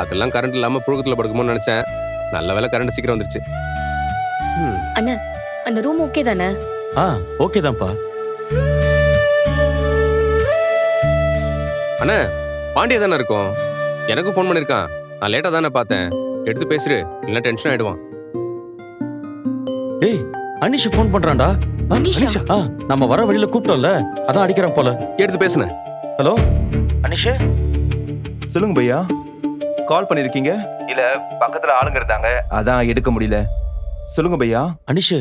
அதெல்லாம் கரண்ட் இல்லாம புழுக்கத்துல படுக்குமோன்னு நினைச்சேன். நல்ல வேளை கரண்ட் சீக்கிரம் வந்துருச்சு. அண்ணா அந்த ரூம் ஓகே தானே? ஓகே தான்ப்பா. அண்ணா பாண்டியா தானே இருக்கும். எனக்கும் ஃபோன் பண்ணிருக்கான். நான் லேட்டா தானே பார்த்தேன். எடுத்து பேசுறு, இல்ல டென்ஷன் ஆயிடுவான். டேய் அனிஷ் ஃபோன் பண்றான்டா. அனிஷா? நம்ம வர வழியில கூப்பிட்டோம்ல, அதான் அடிக்கிறான் போல. எடுத்து பேசுன. ஹலோ அனிஷ். சொல்லுங்க பையா, கால் பண்ணிருக்கீங்க? இல்ல பக்கத்துல ஆளுங்க இருந்தாங்க, அதான் எடுக்க முடியல. சொல்லுங்க பையா. அனிஷ்,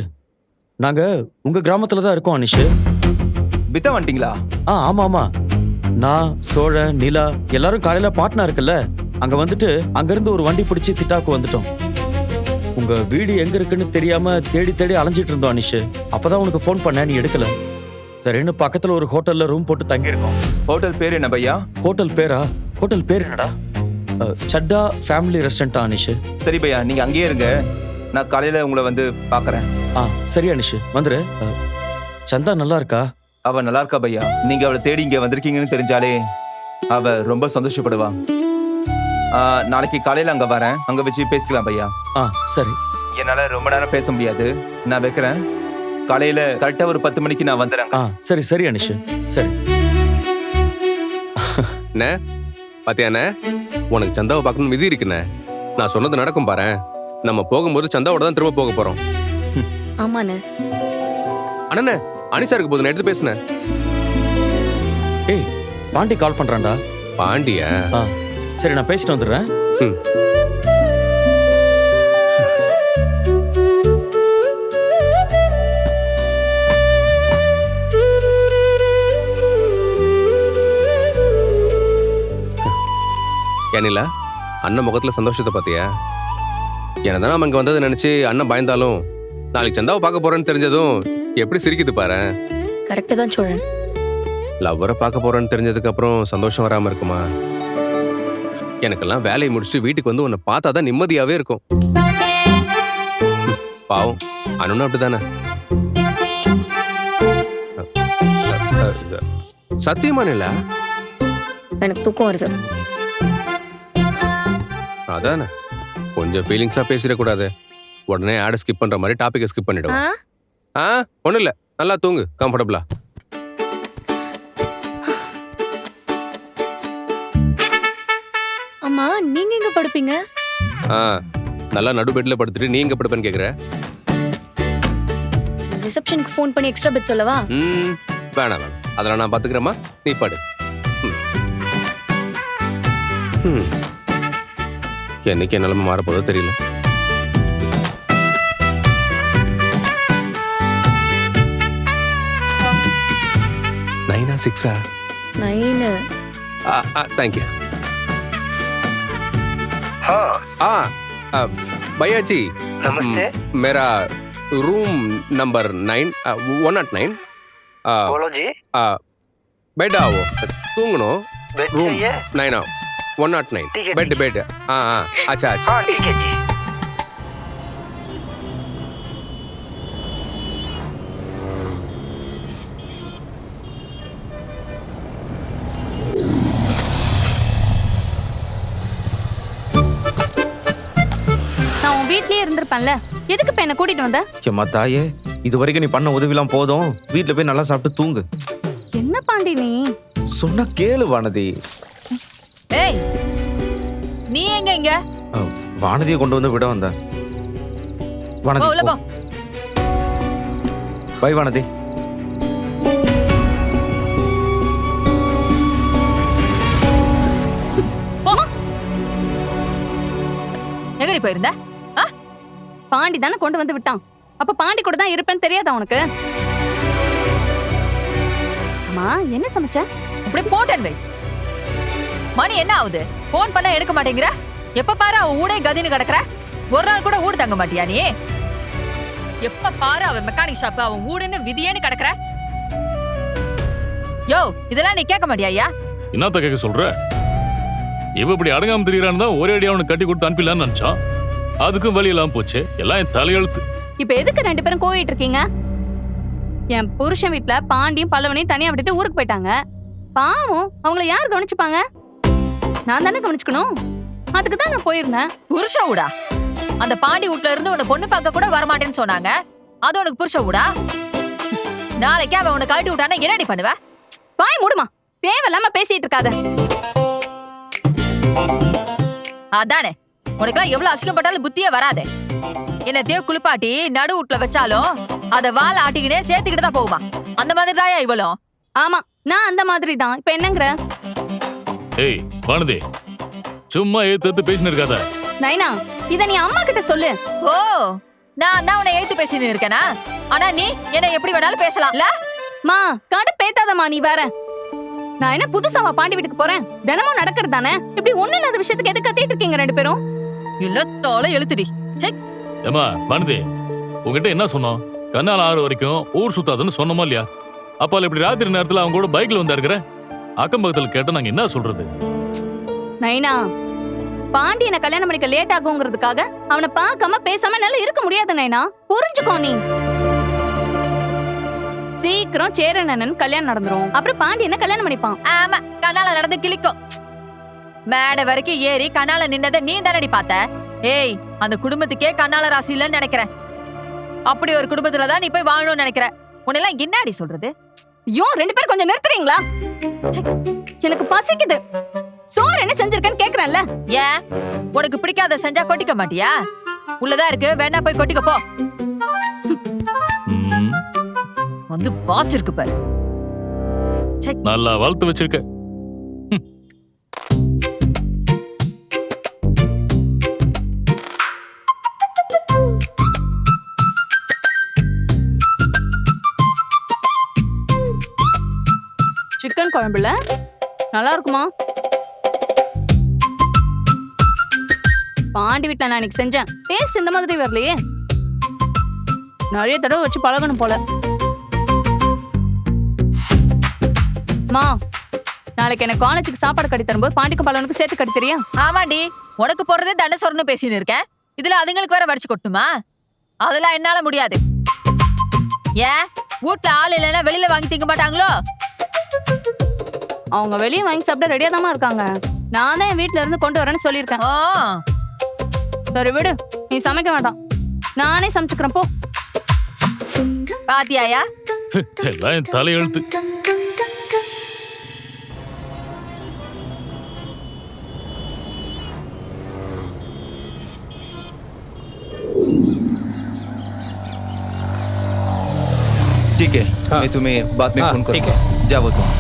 நாங்க உங்க கிராமத்துல தான் இருக்கோம் அனிஷ். பித்தா வந்துட்டீங்களா? ஆமா ஆமா. நான் சோழன் நிலா எல்லாரும் காலையில பாட்னா இருக்குல்ல, அங்க வந்துட்டு அங்கிருந்து ஒரு வண்டி பிடிச்சி திட்டாக்கு வந்துட்டோம். உங்க வீடு எங்க இருக்குன்னு தெரியாம தேடி தேடி அலைஞ்சிட்டு இருந்தோம் அனிஷ். அப்பதான் உனக்கு ஃபோன் பண்ண, நீ எடுக்கல. சரின்னு பக்கத்துல ஒரு ஹோட்டல்ல ரூம் போட்டு தங்கி இருக்கோம். ஹோட்டல் பேர் என்ன பையா? ஹோட்டல் பேரா? ஹோட்டல் பேர் என்னடா? சட்டா ஃபேமிலி ரெஸ்டாரண்ட் அனிஷ். சரி பையா, நீங்க அங்கேயே இருங்க, நான் காலையில உங்களை வந்து பாக்குறேன். சரி அனிஷ் வந்துரு. சந்தா நல்லா இருக்கா? அவ நல்லா இருக்கா பையா. நீங்க அவளை தேடி இங்க வந்திருக்கீங்கன்னு தெரிஞ்சாலே அவ ரொம்ப சந்தோஷப்படுவா. நாளைக்கு காலையில அங்க வரேன், அங்க வச்சு பேசிக்கலாம் பையா. சரி. என்னால ரொம்ப நேரம் பேச முடியாது, நான் வைக்கிறேன். காலையில கரெக்டா ஒரு 10 மணிக்கு நான் வந்துடுறேன். சரி சரி அனிஷ். சரி. என்ன பாத்தியாண்ணே, உனக்கு சந்தாவை பார்க்கணும் விதி இருக்குண்ணே. நான் சொன்னது நடக்கும் பாரு. நம்ம போகும்போது சந்தாவோட தான் திரும்ப போக போறோம். ஆமாண்ணே. அண்ணே அனிஷா இருக்கு போது நான் எடுத்து பேசுனேன். ஏய் பாண்டி கால் பண்றான்டா. பாண்டியா? சரி நான் பேசிட்டு வந்துடுறேன். ஏனிலா, அண்ணன் முகத்துல சந்தோஷத்தை பாத்தியா? என்னதான் நம்ம இங்க வந்ததை நினைச்சு அண்ணன் பயந்தாலும் நாளைக்கு சந்தாவை பார்க்க போறேன்னு தெரிஞ்சதும் எப்படி சிரிக்குது பாரு. கரெக்ட் தான் சோழன். லவ்வரை பார்க்க போறேன்னு தெரிஞ்சதுக்கு அப்புறம் சந்தோஷம் வராம இருக்குமா? எனக்கெல்லாம் வேலையை முடிச்சுட்டு வீட்டுக்கு வந்து உன்னை பார்த்தாதான் நிம்மதியாவே இருக்கும். பாவம் அண்ணனும் அப்படித்தானே. சத்தியமா இல்ல, எனக்கு தூக்கம் வருது. அதானே, கொஞ்சம் ஃபீலிங்ஸா பேசிடக்கூடாது. உடனே ஆட ஸ்கிப் பண்ற மாதிரி டாபிக்கை ஸ்கிப் பண்ணிடுவேன். ஒண்ணும் இல்ல, நல்லா தூங்கு கம்ஃபர்டபுளா. அம்மா நீங்க எங்க படுப்பீங்க? நல்லா நடு பெட்ல படுத்துட்டு நீ எங்க படுப்பேன்னு கேக்குற? ரிசப்ஷனுக்கு ஃபோன் பண்ணி எக்ஸ்ட்ரா பெட் சொல்லவா? வேணாம், அதெல்லாம் நான் பாத்துக்கிறேம்மா, நீ படு. என்னைக்கு நிலைமை மாறப்போதோ தெரியல. நைனா 6 9. தேங்க்யூ. भैया जी नमस्ते। मेरा रूम नंबर 9 109। बोलो जी। बेड आओ, तूंगनो। बेड रूम चाहिए? 9 109 ठीक है, बेड ठीक है। बेड। अच्छा अच्छा। हाँ ठीक है जी। நான் உன் வீட்லயே இருந்திருப்பேன்ல, எதுக்கு இப்ப என்ன கூட்டிட்டு வந்த? ஏம்மா தாயே, இது வரைக்கும் நீ பண்ண உதவிலாம் போதும், வீட்டுல போய் நல்லா சாப்பிட்டு தூங்கு. என்ன பாண்டி நீ? சொன்னா கேளு வானதி. ஏய், நீ எங்க இங்க? வானதியை கொண்டு வந்து விட வந்த. போ உள்ள போ. பை வானதி. போ. எங்கடி போயிருந்த? பாண்டி தானே கொண்டு வந்து விட்டான். அப்ப பாண்டி கூட தான் இருப்பேன்னு தெரியாதா உனக்கு? அம்மா என்ன சமைச்ச? அப்படியே போட்டேன் வை. மணி என்ன ஆகுது? போன் பண்ணா எடுக்க மாட்டேங்கிற? எப்ப பாரு அவ ஊடே கதின்னு கிடக்குற. ஒரு நாள் கூட ஊடு தங்க மாட்டியா நீ? எப்ப பாரு அவ மெக்கானிக் ஷாப் அவன் ஊடுன்னு விதியேன்னு கிடக்குற. யோ, இதெல்லாம் நீ கேட்க மாட்டியா ஐயா? என்னத்த கேட்க சொல்ற? இவ இப்படி அடங்காம திரியறான்னு தான் ஒரே அடியா அவனை கட்டி கொடுத்து அனுப்பிடலான்னு நினைச்சான். அதுக்கும் வழி எல்லாம் போச்சு. எல்லாம் என் தலையெழுத்து. இப்ப எதுக்கு 2 பேரும் கோவிட்டு இருக்கீங்க? என் புருஷன் வீட்டுல பாண்டியும் பல்லவனையும் தனியா விட்டுட்டு ஊருக்கு போயிட்டாங்க. பாவம், அவங்கள யார் கவனிச்சுப்பாங்க? நான் தானே கவனிச்சுக்கணும். அதுக்கு தான் நான் போயிருந்தேன். புருஷ வீடா? அந்த பாண்டி வீட்ல இருந்து உன்னை பொண்ணு பார்க்க கூட வரமாட்டேன்னு சொன்னாங்க. அது உனக்கு புருஷ வீடா? நாளைக்கு அவன் உன்னை கழட்டி விட்டானா என்னடி பண்ணுவ? வாய் மூடுமா, தேவையில்லாம பேசிட்டு இருக்காத. அதானே, உனக்கெல்லாம் எவ்வளவு அசிங்கப்பட்டாலும் புத்தியே வராதே. என்னத்தையோ குளிப்பாட்டி நடு வீட்ல வச்சாலும் அத வாழ ஆட்டிக்கினே சேர்த்துக்கிட்டு தான் போகுமா? அந்த மாதிரி தாயா இவளும்? ஆமா, நான் அந்த மாதிரி தான். இப்ப என்னங்கற? ஏய் வானதி, சும்மா ஏத்து பேசினு இருக்காத. நைனா, இத நீ அம்மா கிட்ட சொல்லு. ஓ, நான் தான் உன்னை ஏத்து பேசின்னு இருக்கேனா? ஆனா நீ என்ன எப்படி வேணாலும் பேசலாம்ல? மா, கடுப்பேத்தாதம்மா நீ வேற. நான் என்ன புதுசாவா பாண்டி வீட்டுக்கு போறேன்? தினமும் நடக்கிறது தானே. இப்படி ஒண்ணு இல்லாத விஷயத்துக்கு எதுக்கு கத்திட்டு இருக்கீங்க ரெண்டு பேரும்? இல்ல தோலை எழுத்துடி. ஏமா வானதி, உங்ககிட்ட என்ன சொன்னோம்? கண்ணால் ஆறு வரைக்கும் ஊர் சுத்தாதுன்னு சொன்னோமா இல்லையா? அப்ப இப்படி ராத்திரி நேரத்துல அவங்க கூட பைக்ல வந்தா இருக்கிற அக்கம் பக்கத்துல கேட்ட நாங்க என்ன சொல்றது? நைனா, பாண்டியனை கல்யாணம் பண்ணிக்க லேட் ஆகுங்கிறதுக்காக அவனை பார்க்காம பேசாம நல்லா இருக்க முடியாது நைனா. புரிஞ்சுக்கோ நீ. சீக்கிரம் சேரனன் கல்யாணம் நடந்துரும். அப்புறம் பாண்டியனை கல்யாணம் பண்ணிப்பான். ஆமா, கண்ணால நடந்து கிளிக்கும். மேடை வரைக்கும் ஏறி கண்ணால நின்னதை நீ தானடி பார்த்த? ஏய், அந்த குடும்பத்துக்கே கண்ணால ராசி இல்லைன்னு நினைக்கிறேன். அப்படி ஒரு குடும்பத்துலதான் நீ போய் வாழணும்னு நினைக்கிற. உன்னெல்லாம் என்னடி சொல்றது? ஐயோ, ரெண்டு பேரும் கொஞ்சம் நிறுத்துறீங்களா? எனக்கு பசிக்குது. சோறு என்ன செஞ்சிருக்கேன்னு கேக்குறேன்ல. ஏன், உனக்கு பிடிக்காத செஞ்சா கொட்டிக்க மாட்டியா? உள்ளதா இருக்கு, வேணா போய் கொட்டிக்க போ. வந்து வாச்சிருக்கு பாரு. நல்லா வளர்த்து வச்சிருக்க. சிக்கன் குழம்புல நல்லா இருக்குமா? பாண்டி வீட்டுல நான் இன்னைக்கு செஞ்சேன். டேஸ்ட் இந்த மாதிரி வரலையே. நிறைய தடவை வச்சு பழகணும் போல. மா, நாளைக்கு எனக்கு காலேஜுக்கு சாப்பாடு கட்டி தரும்போது பாண்டிக்கும் பழவனுக்கு சேர்த்து கட்டி தெரியா? ஆமாண்டி, உனக்கு போடுறதே தண்டசோர்னு பேசின்னு இருக்கேன். இதுல அதுங்களுக்கு வேற வடிச்சு கொட்டுமா? அதெல்லாம் என்னால முடியாது. ஏன், வீட்டுல ஆள் இல்லைன்னா வெளியில வாங்கி திங்க மாட்டாங்களோ? அவங்க வெளியே வாங்கி சாப்பிட ரெடியா தாமா இருக்காங்க. நான் தான் என் வீட்டுல இருந்து கொண்டு வரேன்னு சொல்லியிருக்கேன். சரி விடு, நீ சமைக்க வேண்டாம், நானே சமைச்சுக்கிறேன் போ. பாத்தியாயா, எல்லாம் என் தலையெழுத்து. ठीक है, मैं तुम्हें बाद में फोन करूंगा. जाओ तुम.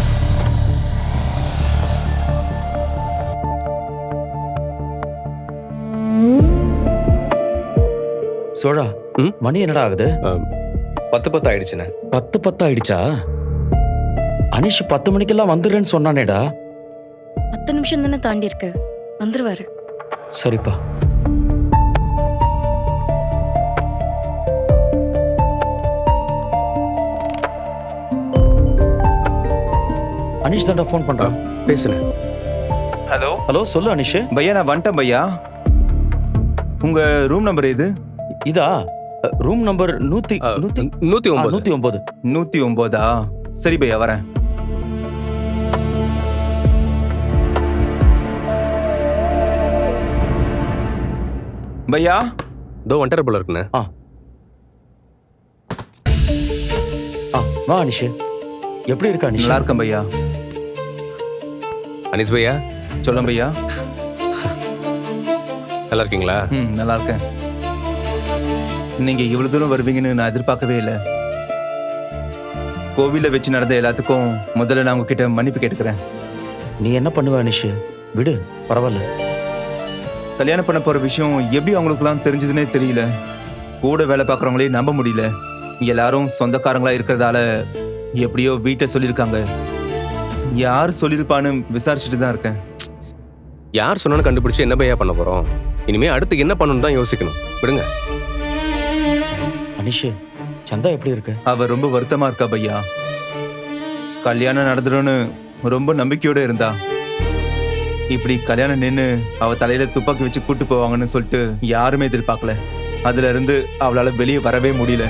சோழா, மணி என்னடா ஆகுது? 10 ஆயிடுச்சுண்ணே. 10 ஆயிடுச்சா? அனிஷ் 10 மணிக்கெல்லாம் வந்துடுறேன்னு சொன்னானேடா. 10 நிமிஷம் தானே தாண்டி இருக்கு, வந்துருவாரு. சரிப்பா. அனிஷ் தான்டா ஃபோன் பண்றான், பேசுறேன். हेलो ஹலோ, சொல்லு அனிஷ். भैया நான் வந்துட்டேன் भैया. உங்க ரூம் நம்பர் எது? இதா, ரூம் நம்பர் 109. 109. 109. சரி भैया, வரேன். भैया இதோ வந்துட்டார் போல இருக்குண்ணே. வா அனிஷ். எப்படி இருக்க அனிஷ்? நல்லா இருக்கேன் भैया. அனிஸ் பையா, சொல்லுங்க भैया. நல்லா இருக்கீங்களா? நல்லா இருக்கேன். நீங்க இவ்வளவு தூரம் வருவீங்கன்னு நான் எதிர்பார்க்கவே இல்லை. கோவில வச்சு நடந்த எல்லாத்துக்கும் முதல்ல நான் உங்ககிட்ட மன்னிப்பு கேட்டுக்கிறேன். நீ என்ன பண்ணுவ அனிஷ்? விடு, பரவாயில்ல. கல்யாணம் பண்ண போற விஷயம் எப்படி அவங்களுக்குலாம் தெரிஞ்சதுன்னே தெரியல. கூட வேலை பார்க்குறவங்களே நம்ப முடியல. எல்லாரும் சொந்தக்காரங்களா இருக்கிறதால எப்படியோ வீட்டை சொல்லியிருக்காங்க. யார் சொல்லியிருப்பான்னு விசாரிச்சுட்டு தான் இருக்கேன். யார் சொன்னாலும் கண்டுபிடிச்சு என்ன பையா பண்ண போறோம்? இனிமே அடுத்து என்ன பண்ணணும் தான் யோசிக்கணும். விடுங்க. அனிஷ், சந்தா எப்படி இருக்கு? அவ ரொம்ப வருத்தமா இருக்கா பையா. கல்யாணம் நடந்துரும்னு ரொம்ப நம்பிக்கையோட இருந்தா. இப்படி கல்யாணம் நின்று அவ தலையில துப்பாக்கி வச்சு கூட்டு போவாங்கன்னு சொல்லிட்டு யாருமே எதிர்பார்க்கல. அதுல இருந்து அவளால வெளியே வரவே முடியல.